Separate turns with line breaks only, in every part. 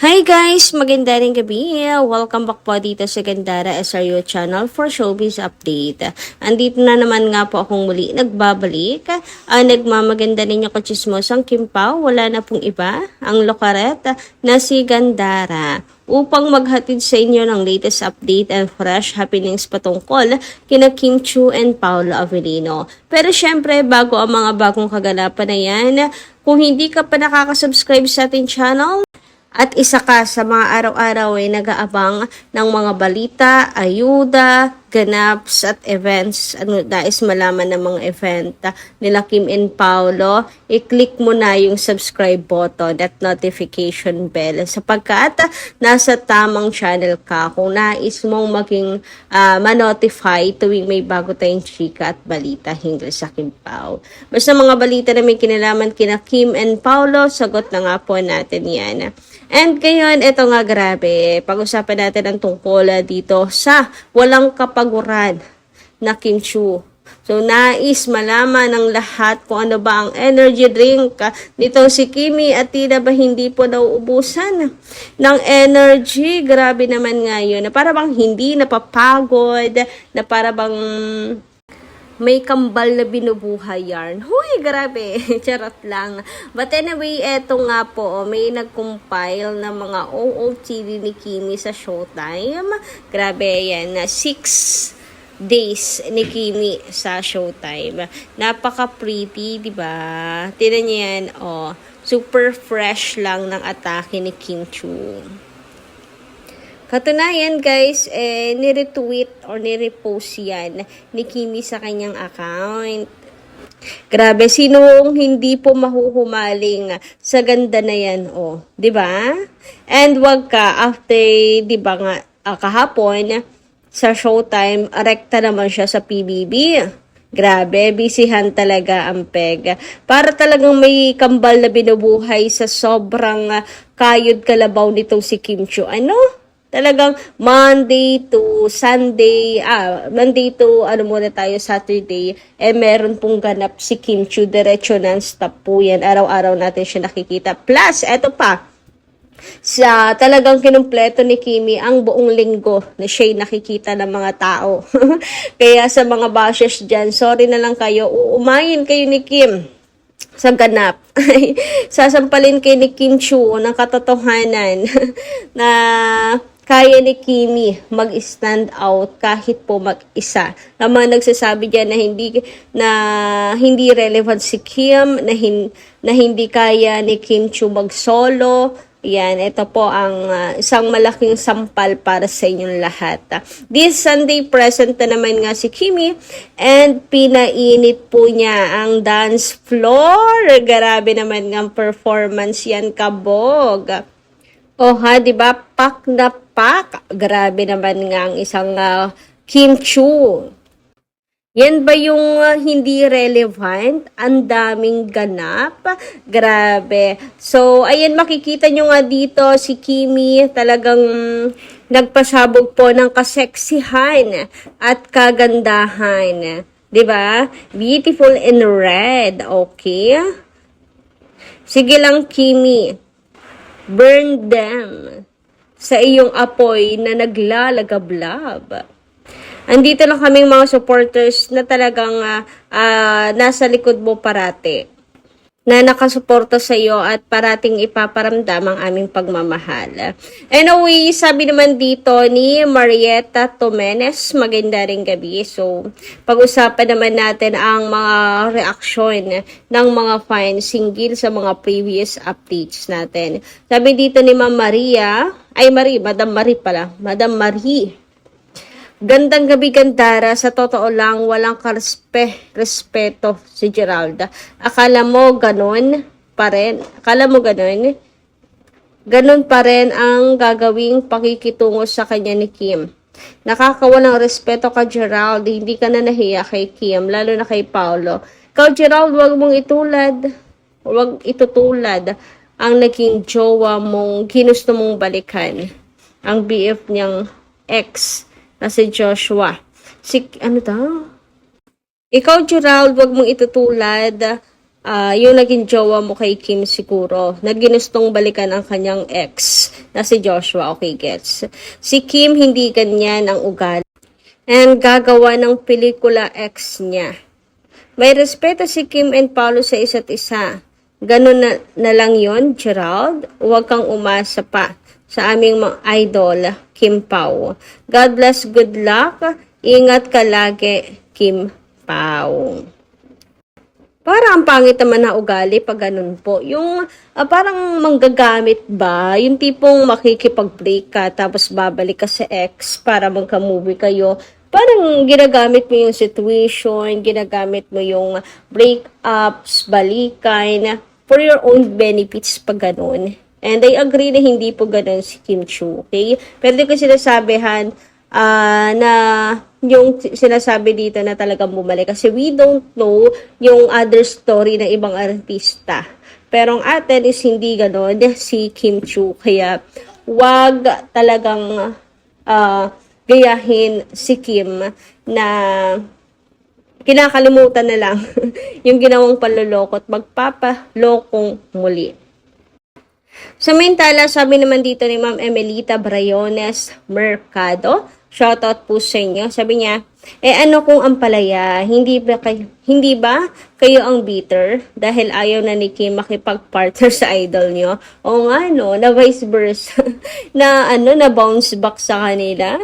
Hi guys! Maganda rin gabi. Welcome back po dito sa Gandara SRU channel for showbiz update. Andito na naman nga po akong muli nagbabalik. Nagmamaganda ninyo kachismosang Kim Pao. Wala na pong iba. Ang lokaret na si Gandara. Upang maghatid sa inyo ng latest update and fresh happenings patungkol kina Kim Chiu and Paolo Avellino. Pero syempre, bago ang mga bagong kaganapan na yan, kung hindi ka pa nakakasubscribe sa ating channel, at isa ka sa mga araw-araw ay nag-aabang ng mga balita, ayuda, ganaps at events. Nais malaman ng mga event nila Kim and Paolo, i-click mo na yung subscribe button at notification bell sapagkat nasa tamang channel ka kung nais mong maging ma-notify tuwing may bago tayong chika at balita hinggil sa Kim Pao. Basta mga balita na may kinalaman kina Kim and Paolo, sagot na nga po natin yan. And ngayon, ito nga grabe, pag-usapan natin ang tungkol dito sa walang kapaguran na Kim Chiu. So, nais malaman ng lahat kung ano ba ang energy drink nito si Kimi at tila ba hindi po nauubusan ng energy. Grabe naman ngayon, na para bang hindi napapagod, na para bang may kambal na binubuhay yarn. Huy, grabe. Charot lang. But anyway, eto nga po, may nag-compile na mga OOTD ni Kimi sa Showtime. Grabe yan. 6 days ni Kimi sa Showtime. Napaka-pretty, di ba? Tingnan niyo yan, oh. Super fresh lang ng atake ni Kim Chiu. Katunayan guys, ni-retweet or ni-repost yan ni Kimi sa kanyang account. Grabe, sinong hindi po mahuhumaling sa ganda na yan, oh, 'di ba? And wag ka after 'di ba nga kahapon sa Showtime, rekta naman siya sa PBB. Grabe, bisihan talaga ang peg. Para talagang may kambal na binubuhay sa sobrang kayod kalabaw nitong si Kim Chiu. Ano? Talagang Monday to Sunday, Monday to muna tayo Saturday, meron pong ganap si Kim Chiu, diretso non-stop po yan. Araw-araw natin siya nakikita. Plus, eto pa, sa talagang kinumpleto ni Kimi ang buong linggo na siya'y nakikita ng mga tao. Kaya sa mga bashers dyan, sorry na lang kayo, uumayin kayo ni Kim sa ganap. Sasampalin kayo ni Kim Chiu ng katotohanan na kaya ni Kimi mag-stand out kahit po mag-isa. Ang mga nagsasabi diyan na hindi relevant si Kim, na hindi kaya ni Kim Chiu mag-solo. Yan, ito po ang isang malaking sampal para sa inyong lahat. This Sunday, present na naman nga si Kimi and pinainit po niya ang dance floor. Grabe naman ng performance yan, kabog. Oh ha, di ba? Pak na pak. Grabe naman nga ang isang Kim Chiu. Yan ba yung hindi relevant? Ang daming ganap. Grabe. So, ayan, makikita nyo nga dito si Kimi talagang nagpasabog po ng kaseksihan at kagandahan. 'Di ba? Beautiful in red. Okay? Sige lang, Kimi. Burn them sa iyong apoy na naglalagablab. Andito lang kaming mga supporters na talagang nasa likod mo parati, na nakasuporta sa iyo at parating ipaparamdam ang aming pagmamahal. Anyway, sabi naman dito ni Marietta Tomenes, maganda ring gabi. So, pag-usapan naman natin ang mga reaksyon ng mga fans hinggil sa mga previous updates natin. Sabi dito ni Ma'am Maria, Madam Marie. Gandang gabi, Gandara. Sa totoo lang, walang respeto si Gerald. Akala mo ganun pa rin? Ganun pa rin ang gagawing pakikitungo sa kanya ni Kim. Nakakawalang respeto ka, Gerald. Hindi ka na nahiya kay Kim, lalo na kay Paolo. Ikaw, Gerald, wag mong itutulad ang naging jowa mong ginusto mong balikan. Ang BF niyang ex na si Joshua. Ikaw, Gerald, wag mong itutulad yung naging jowa mo kay Kim siguro, na ginustong balikan ang kanyang ex. na si Joshua. Okay, gets. Si Kim, hindi ganyan ang ugali. And gagawa ng pelikula X niya. May respeto si Kim and Paolo sa isa't isa. Ganun na lang yon, Gerald. Huwag kang umasa pa sa aming mga idol, Kim Pao. God bless, good luck. Ingat ka lagi, Kim Pao. Parang ang pangit naman na ugali pag ganun po. Yung parang manggagamit ba? Yung tipong makikipag-break ka tapos babalik ka sa ex para magka-movie kayo. Parang ginagamit mo yung situation, ginagamit mo yung breakups, balikan, for your own benefits pag ganun. And I agree na hindi po ganun si Kim Chiu, okay? Pero di ko sinasabihan na yung sinasabi dito na talagang bumalik kasi we don't know yung other story ng ibang artista. Pero ang atin is hindi ganon si Kim Chiu. Kaya wag talagang gayahin si Kim na kinakalimutan na lang yung ginawang panloloko at magpapalokong muli. Samantala, sabi naman dito ni Ma'am Emelita Brayones Mercado, shoutout po sa inyo. Sabi niya, ano kung ang palaya, hindi ba kayo ang bitter dahil ayaw na ni Kim makipag-partner sa idol niyo? O nga no, na vice versa, na bounce back sa kanila,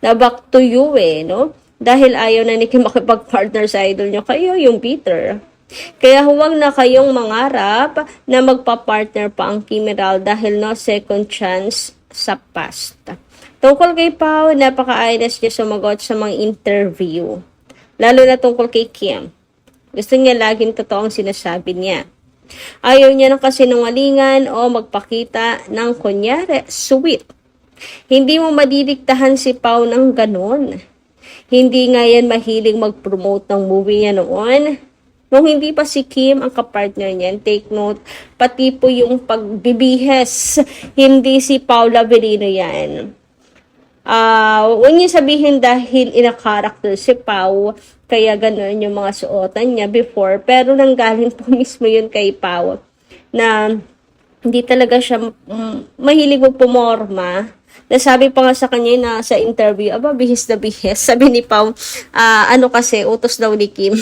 na back to you no? Dahil ayaw na ni Kim makipag-partner sa idol niyo, kayo yung bitter. Kaya huwag na kayong mangarap na magpa-partner pa ang Kim Eral dahil no second chance sa past. Tungkol kay Pao, napaka-ayos niya sumagot sa mga interview. Lalo na tungkol kay Kim. Gusto niya laging totoo ang sinasabi niya. Ayaw niya ng kasinungalingan o magpakita ng kunyari, sweet. Hindi mo madidiktahan si Pao ng ganon. Hindi nga yan mahilig mag-promote ng movie niya noon. Nung hindi pa si Kim ang kapartner niyan, take note, pati po yung pagbibihes, hindi si Paula Verino yan. Huwag niyo sabihin dahil ina-character si Pau, kaya gano'n yung mga suotan niya before, pero nanggaling po mismo yun kay Pau, na hindi talaga siya mahilig magpumorma. Nasabi pa nga sa kanya na sa interview, bihis na bihis. Sabi ni Pau, kasi, utos daw ni Kim.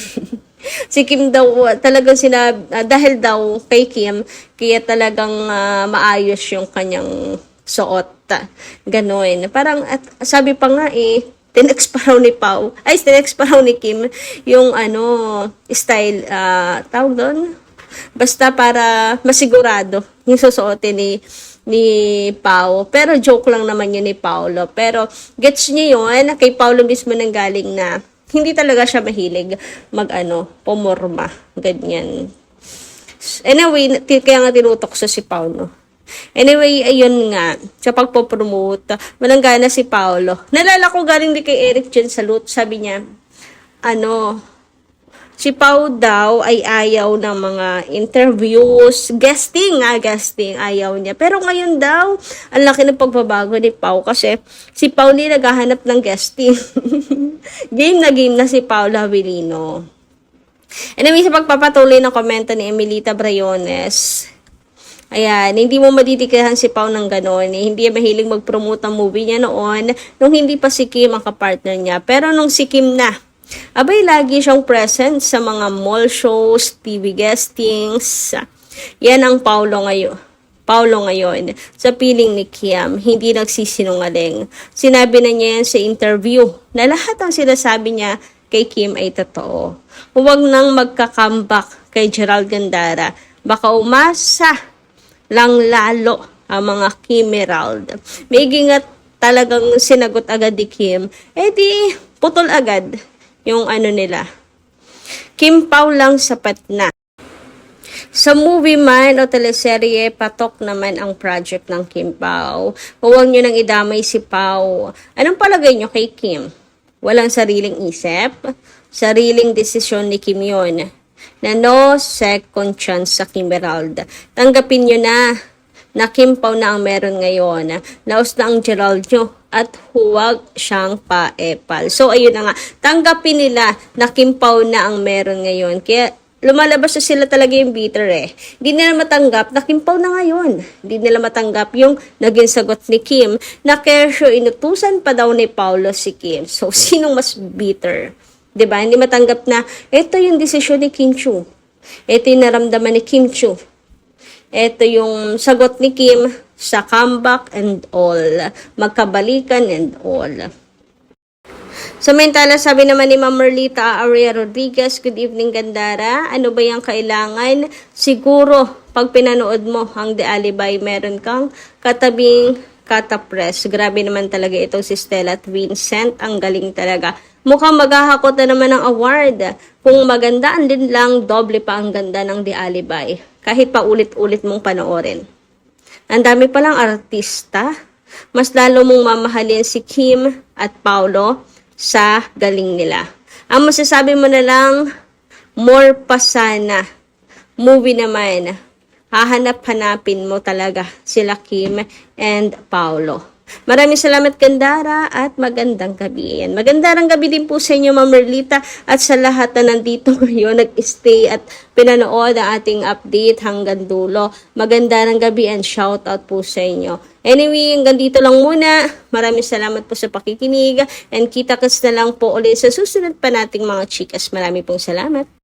Si Kim daw, talagang dahil daw kay Kim, kaya talagang maayos yung kanyang suot. Gano'n. Parang, sabi pa nga tinex pa raw ni Pau, tinex pa raw ni Kim, yung style, tawag doon, basta para masigurado yung susuotin ni Pau. Pero joke lang naman yun ni Paulo. Pero gets niyo yun, kay Paulo mismo nang galing na hindi talaga siya mahilig pumorma. Ganyan. Anyway, kaya nga tinutok sa si Paulo. Anyway, ayun nga, sa pagpopromote, walang gana si Paulo. Nalala ko galing din kay Eric Jen Salute, sabi niya, si Pau daw ay ayaw ng mga interviews, guesting, ayaw niya. Pero ngayon daw, ang laki ng pagbabago ni Pau kasi si Pau naghahanap ng guesting. game na si Paula Avelino. Anyway, sa pagpapatuloy ng komento ni Emelita Brayones, ayan, hindi mo madidikahan si Pau ng gano'n. Hindi mahilig mag-promote ng movie niya noon nung hindi pa si Kim ang kapartner niya. Pero nung si Kim na, lagi siyang present sa mga mall shows, TV guestings. Yan ang Paulo ngayon. Sa piling ni Kim, hindi nagsisinungaling. Sinabi na niya yan sa interview na lahat ang sinasabi niya kay Kim ay totoo. Huwag nang magka-comeback kay Gerald Gandara. Baka umasa lang lalo ang mga Kim Emerald. May nga talagang sinagot agad ni Kim, di putol agad yung nila. Kim Pao lang sapat na. Sa movie man o teleserye, patok naman ang project ng Kim Pao. Huwag nyo nang idamay si Pao. Anong palagay nyo kay Kim? Walang sariling isip? Sariling desisyon ni Kim yun. Na no second chance sa Kim Emerald. Tanggapin nyo na Kim Pao na ang meron ngayon. Laos na ang Gerald nyo at huwag siyang paepal. So, ayun na nga. Tanggapin nila na Kim Pao na ang meron ngayon. Kaya, lumalabas na sila talaga yung bitter eh. Hindi nila matanggap na Kim Pao na ngayon. Hindi nila matanggap yung naging sagot ni Kim na kesyo inutusan pa daw ni Paulo si Kim. So, sinong mas bitter? 'Di ba? Hindi matanggap na ito yung desisyon ni Kim Chiu. Ito yung naramdaman ni Kim Chiu. Ito yung sagot ni Kim sa comeback and all. Magkabalikan and all. Samantala, sabi naman ni Ma'am Merlita Aria Rodriguez, good evening Gandara. Ano ba yung kailangan? Siguro, pag pinanood mo ang The Alibay, meron kang katabing katapres. Grabe naman talaga itong si Stella at Vincent. Ang galing talaga. Mukhang maghahakot na naman ng award. Kung magandaan din lang, doble pa ang ganda ng The Alibay. Kahit pa ulit-ulit mong panoorin. Ang dami palang artista. Mas lalo mong mamahalin si Kim at Paulo sa galing nila. Ang masasabi mo na lang, more pa sana. Movie naman, hahanap-hanapin mo talaga sila Kim and Paulo. Maraming salamat Gandara at magandang gabi. Yan. Magandang gabi din po sa inyo Ma'am Merlita at sa lahat na nandito ngayon nag-stay at pinanood ang ating update hanggang dulo. Magandang gabi and shout out po sa inyo. Anyway, hanggang dito lang muna. Maraming salamat po sa pakikinig and kita-kits na lang po ulit sa susunod pa nating mga chikas. Maraming pong salamat.